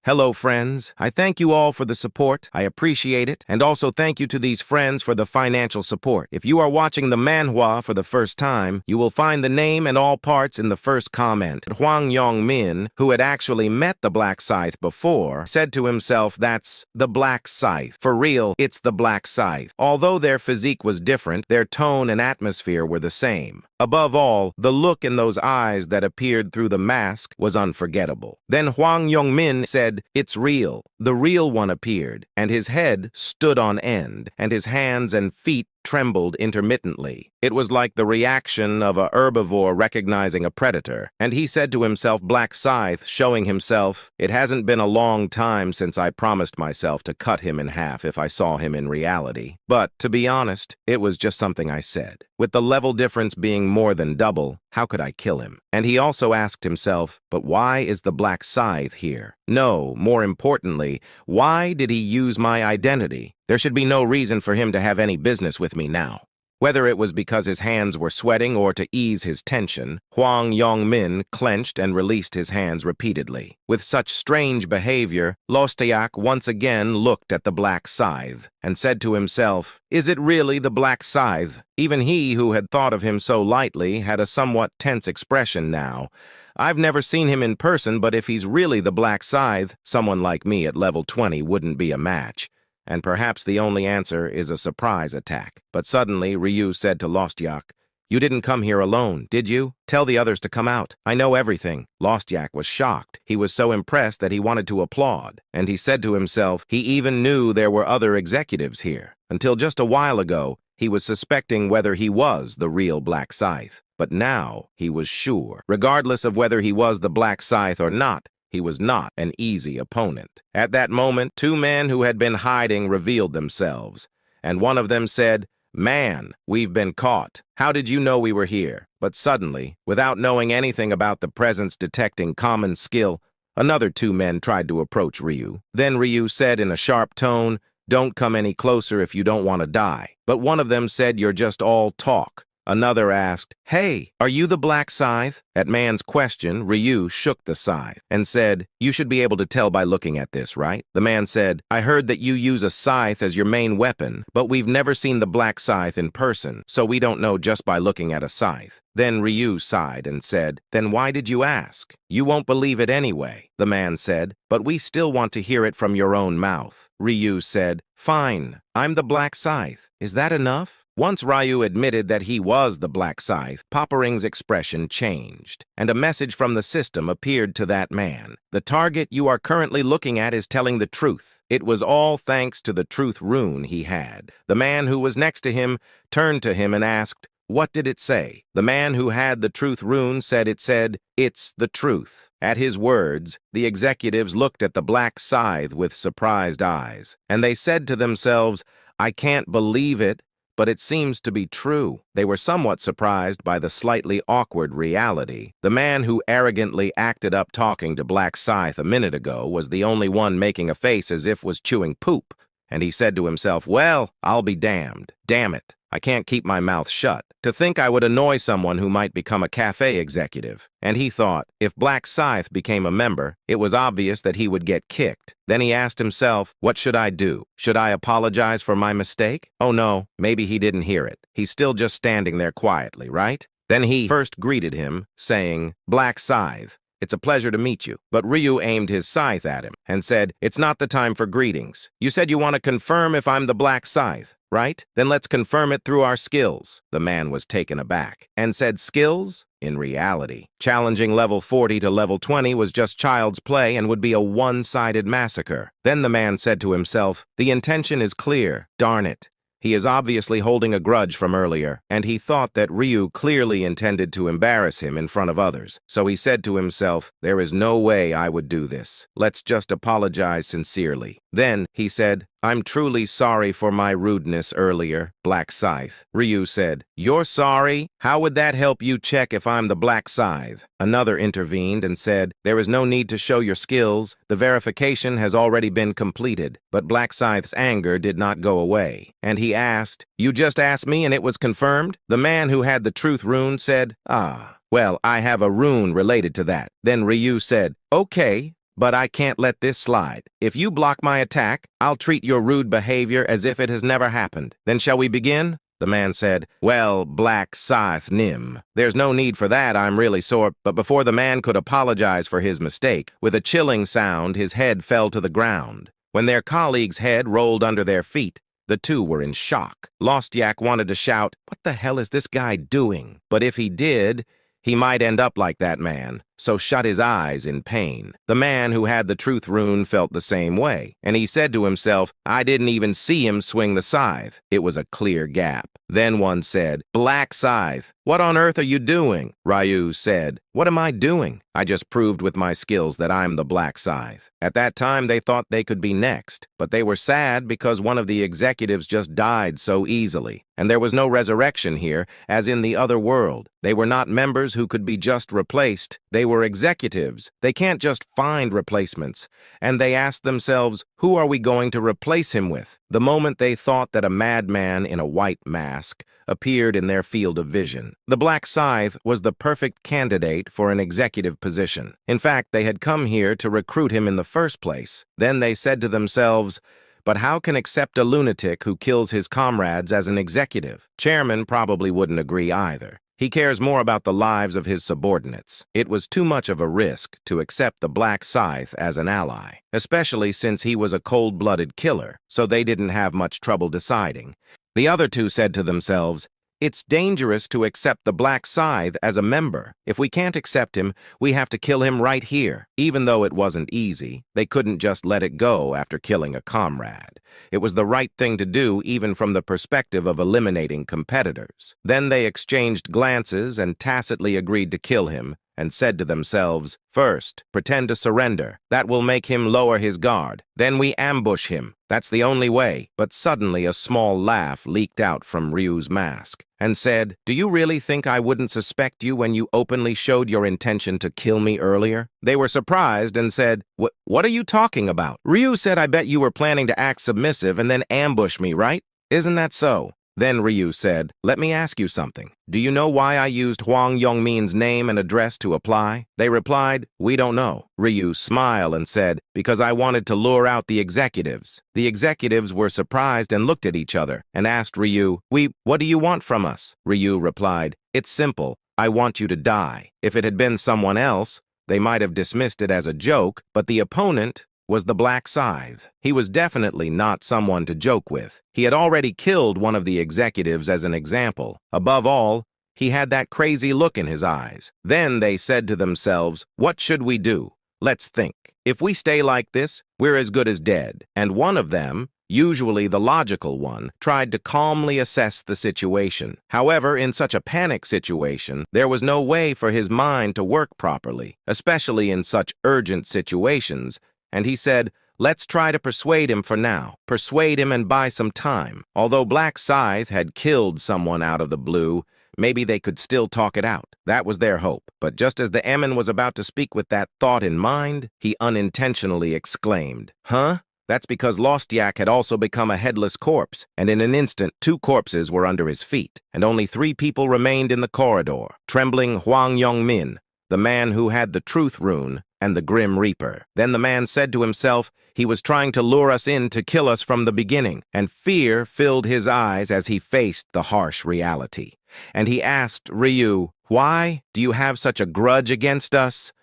Hello, friends. I thank you all for the support. I appreciate it. And also thank you to these friends for the financial support. If you are watching the manhwa for the first time, you will find the name and all parts in the first comment. Hwang Yong-min, who had actually met the Black Scythe before, said to himself, "That's the Black Scythe. For real, it's the Black Scythe." Although their physique was different, their tone and atmosphere were the same. Above all, the look in those eyes that appeared through the mask was unforgettable. Then Hwang Yong-min said, "It's real." The real one appeared, and his head stood on end, and his hands and feet trembled intermittently. It was like the reaction of a herbivore recognizing a predator, and he said to himself, "Black Scythe," showing himself, "It hasn't been a long time since I promised myself to cut him in half if I saw him in reality. But, to be honest, it was just something I said. With the level difference being more than double, how could I kill him?" And he also asked himself, "But why is the Black Scythe here? No, more importantly, why did he use my identity? There should be no reason for him to have any business with me now." Whether it was because his hands were sweating or to ease his tension, Hwang Yong-min clenched and released his hands repeatedly. With such strange behavior, Lostiak once again looked at the Black Scythe and said to himself, "Is it really the Black Scythe?" Even he, who had thought of him so lightly, had a somewhat tense expression now. "I've never seen him in person, but if he's really the Black Scythe, someone like me at level 20 wouldn't be a match. And perhaps the only answer is a surprise attack." But suddenly, Ryu said to Lostyak, "You didn't come here alone, did you? Tell the others to come out. I know everything." Lostyak was shocked. He was so impressed that he wanted to applaud. And he said to himself, he even knew there were other executives here. Until just a while ago, he was suspecting whether he was the real Black Scythe. But now he was sure. Regardless of whether he was the Black Scythe or not, he was not an easy opponent. At that moment, two men who had been hiding revealed themselves, and one of them said, "Man, we've been caught. How did you know we were here?" But suddenly, without knowing anything about the presence detecting common skill, another two men tried to approach Ryu. Then Ryu said in a sharp tone, "Don't come any closer if you don't want to die." But one of them said, "You're just all talk." Another asked, "Hey, are you the Black Scythe?" At man's question, Ryu shook the scythe and said, "You should be able to tell by looking at this, right?" The man said, "I heard that you use a scythe as your main weapon, but we've never seen the Black Scythe in person, so we don't know just by looking at a scythe." Then Ryu sighed and said, "Then why did you ask? You won't believe it anyway." The man said, "But we still want to hear it from your own mouth." Ryu said, "Fine, I'm the Black Scythe. Is that enough?" Once Ryu admitted that he was the Black Scythe, Poppering's expression changed, and a message from the system appeared to that man. "The target you are currently looking at is telling the truth." It was all thanks to the truth rune he had. The man who was next to him turned to him and asked, "What did it say?" The man who had the truth rune said it said, "It's the truth." At his words, the executives looked at the Black Scythe with surprised eyes, and they said to themselves, "I can't believe it, but it seems to be true." They were somewhat surprised by the slightly awkward reality. The man who arrogantly acted up talking to Black Scythe a minute ago was the only one making a face as if was chewing poop, and he said to himself, "Well, I'll be damned. Damn it. I can't keep my mouth shut. To think I would annoy someone who might become a cafe executive." And he thought, if Black Scythe became a member, it was obvious that he would get kicked. Then he asked himself, what should I do? Should I apologize for my mistake? Oh no, maybe he didn't hear it. He's still just standing there quietly, right? Then he first greeted him, saying, "Black Scythe, it's a pleasure to meet you." But Ryu aimed his scythe at him and said, "It's not the time for greetings. You said you want to confirm if I'm the Black Scythe, right? Then let's confirm it through our skills." The man was taken aback and said, "Skills?" In reality, challenging level 40 to level 20 was just child's play and would be a one-sided massacre. Then the man said to himself, "The intention is clear. Darn it. He is obviously holding a grudge from earlier, and he thought that Ryu clearly intended to embarrass him in front of others. So he said to himself, there is no way I would do this. Let's just apologize sincerely." Then he said, "I'm truly sorry for my rudeness earlier, Black Scythe." Ryu said, "You're sorry? How would that help you check if I'm the Black Scythe?" Another intervened and said, "There is no need to show your skills. The verification has already been completed." But Black Scythe's anger did not go away, and he asked, "You just asked me and it was confirmed?" The man who had the truth rune said, "Ah, well, I have a rune related to that." Then Ryu said, "Okay, but I can't let this slide. If you block my attack, I'll treat your rude behavior as if it has never happened. Then shall we begin? The man said, Well, Black Scythe Nim. There's no need for that, I'm really sore. But before the man could apologize for his mistake, with a chilling sound, his head fell to the ground. When their colleague's head rolled under their feet, the two were in shock. Lost Yak wanted to shout, What the hell is this guy doing? But if he did, he might end up like that man, so shut his eyes in pain. The man who had the truth rune felt the same way, and he said to himself, I didn't even see him swing the scythe. It was a clear gap. Then one said, Black Scythe, what on earth are you doing? Ryu said, What am I doing? I just proved with my skills that I'm the Black Scythe. At that time, they thought they could be next, but they were sad because one of the executives just died so easily. And there was no resurrection here, as in the other world. They were not members who could be just replaced. They were executives. They can't just find replacements. And they asked themselves, who are we going to replace him with? The moment they thought that a madman in a white mask appeared in their field of vision. The Black Scythe was the perfect candidate for an executive position. In fact, they had come here to recruit him in the first place. Then they said to themselves, But how can accept a lunatic who kills his comrades as an executive? Chairman probably wouldn't agree either. He cares more about the lives of his subordinates. It was too much of a risk to accept the Black Scythe as an ally, especially since he was a cold-blooded killer, so they didn't have much trouble deciding. The other two said to themselves, It's dangerous to accept the Black Scythe as a member. If we can't accept him, we have to kill him right here. Even though it wasn't easy, they couldn't just let it go after killing a comrade. It was the right thing to do even from the perspective of eliminating competitors. Then they exchanged glances and tacitly agreed to kill him, and said to themselves, First, pretend to surrender. That will make him lower his guard. Then we ambush him. That's the only way. But suddenly a small laugh leaked out from Ryu's mask, and said, Do you really think I wouldn't suspect you when you openly showed your intention to kill me earlier? They were surprised and said, What are you talking about? Ryu said I bet you were planning to act submissive and then ambush me, right? Isn't that so? Then Ryu said, Let me ask you something. Do you know why I used Hwang Yongmin's name and address to apply? They replied, We don't know. Ryu smiled and said, Because I wanted to lure out the executives. The executives were surprised and looked at each other and asked Ryu, What do you want from us? Ryu replied, It's simple. I want you to die. If it had been someone else, they might have dismissed it as a joke, but the opponent was the Black Scythe. He was definitely not someone to joke with. He had already killed one of the executives as an example. Above all, he had that crazy look in his eyes. Then they said to themselves, What should we do? Let's think. If we stay like this, we're as good as dead. And one of them, usually the logical one, tried to calmly assess the situation. However, in such a panic situation, there was no way for his mind to work properly, especially in such urgent situations. And he said, Let's try to persuade him for now. Persuade him and buy some time. Although Black Scythe had killed someone out of the blue, maybe they could still talk it out. That was their hope. But just as the Emin was about to speak with that thought in mind, he unintentionally exclaimed, Huh? That's because Lost Yak had also become a headless corpse, and in an instant, 2 corpses were under his feet, and only 3 people remained in the corridor. Trembling Hwang Yongmin, the man who had the truth rune, and the Grim Reaper. Then the man said to himself, he was trying to lure us in to kill us from the beginning, and fear filled his eyes as he faced the harsh reality. And he asked Ryu, Why do you have such a grudge against us?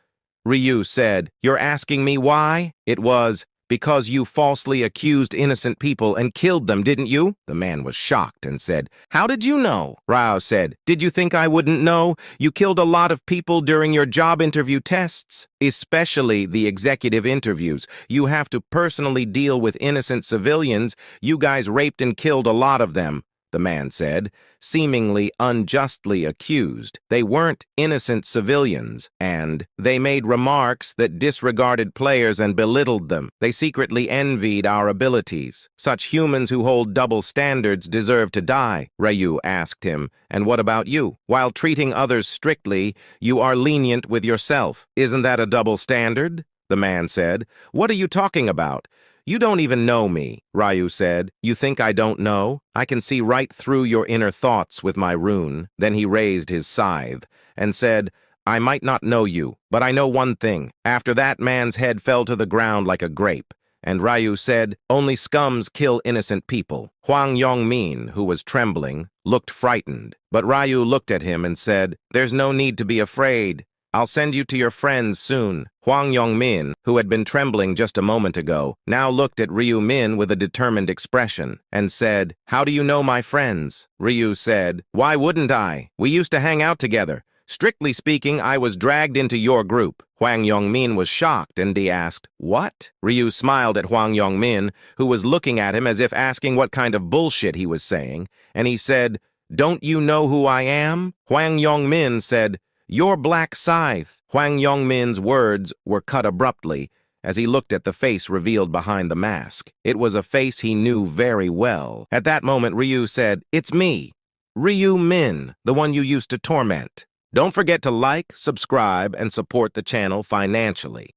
Ryu said, You're asking me why? It was, Because you falsely accused innocent people and killed them, didn't you? The man was shocked and said, How did you know? Rao said, Did you think I wouldn't know? You killed a lot of people during your job interview tests, especially the executive interviews. You have to personally deal with innocent civilians. You guys raped and killed a lot of them, the man said, seemingly unjustly accused. They weren't innocent civilians, and they made remarks that disregarded players and belittled them. They secretly envied our abilities. Such humans who hold double standards deserve to die, Ryu asked him. And what about you? While treating others strictly, you are lenient with yourself. Isn't that a double standard? The man said. What are you talking about? You don't even know me, Ryu said. You think I don't know? I can see right through your inner thoughts with my rune. Then he raised his scythe and said, I might not know you, but I know one thing. After that man's head fell to the ground like a grape, and Ryu said, only scums kill innocent people. Hwang Yongmin, who was trembling, looked frightened, but Ryu looked at him and said, there's no need to be afraid. I'll send you to your friends soon. Hwang Yongmin, who had been trembling just a moment ago, now looked at Ryu Min with a determined expression and said, how do you know my friends? Ryu said, why wouldn't I? We used to hang out together. Strictly speaking, I was dragged into your group. Hwang Yongmin was shocked, and he asked, what? Ryu smiled at Hwang Yongmin, who was looking at him as if asking what kind of bullshit he was saying, and he said, don't you know who I am? Hwang Yongmin said, you're Black Scythe. Hwang Yongmin's words were cut abruptly as he looked at the face revealed behind the mask. It was a face he knew very well. At that moment, Ryu said, it's me, Ryu Min, the one you used to torment. Don't forget to like, subscribe, and support the channel financially.